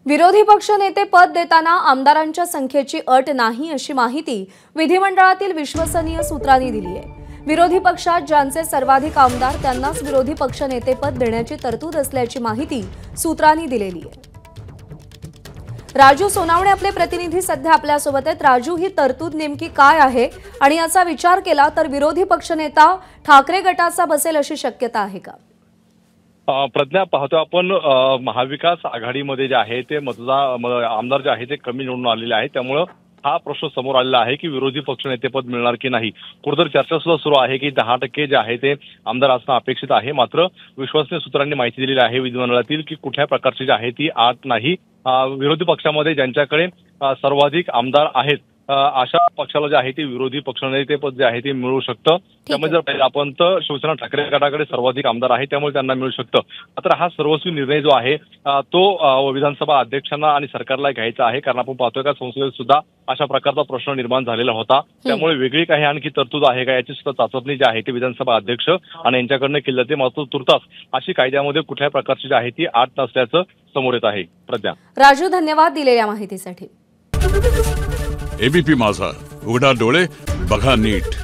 विरोधी पक्षनेते पद देताना आमदारांच्या संख्येची अट नाही अशी माहिती विधिमंडळातील विश्वसनीय सूत्रांनी दिली आहे। विरोधी पक्षात ज्यांचे सर्वाधिक आमदार त्यांनाच विरोधी पक्षनेतेपद देण्याची तरतूद असल्याची माहिती सूत्रांनी दिलेली आहे। राजू सोनावणे आपले प्रतिनिधी सध्या आपल्यासोबत आहेत। राजू, ही तरतूद नेमकी काय आहे आणि याचा विचार केला तर विरोधी पक्षनेता ठाकरे गटाचा बसेल अशी शक्यता आहे का? प्रज्ञा, पाहतो आपण महाविकास आघाडीमध्ये जे आहे ते आमदार जे आहे ते कमी निवडून आलेले आहेत, त्यामुळे हा प्रश्न समोर आलेला आहे की विरोधी पक्षनेतेपद मिळणार की नाही। कुठेतरी चर्चा सुद्धा सुरू आहे की 10% जे आहे ते आमदार असणं अपेक्षित आहे। मात्र विश्वसनीय सूत्रांनी माहिती दिलेली आहे विधिमंडळातील की कुठल्या प्रकारची जी आहे ती अट नाही। विरोधी पक्षामध्ये ज्यांच्याकडे सर्वाधिक आमदार आहेत अशा पक्षाला जे आहे ते विरोधी पक्षनेतेपद जे आहे ते मिळू शकतं। त्यामुळे जर पाहिलं आपण तर शिवसेना ठाकरे गटाकडे सर्वाधिक आमदार आहे, त्यामुळे त्यांना मिळू शकतं। मात्र हा सर्वस्वी निर्णय जो आहे तो विधानसभा अध्यक्षांना आणि सरकारला घ्यायचा आहे, कारण आपण पाहतोय का संसदेत सुद्धा अशा प्रकारचा प्रश्न निर्माण झालेला होता। त्यामुळे वेगळी काही आणखी तरतूद आहे का याची सुद्धा चाचपणी जी आहे ती विधानसभा अध्यक्ष आणि यांच्याकडनं केली जाते। मात्र तुर्तास अशी कायद्यामध्ये कुठल्याही प्रकारची जी आहे ती अट नसल्याचं समोर येत आहे। प्रज्ञा, राजू, धन्यवाद दिलेल्या माहितीसाठी। एबीपी माझा, उघडा डोळे बघा नीट।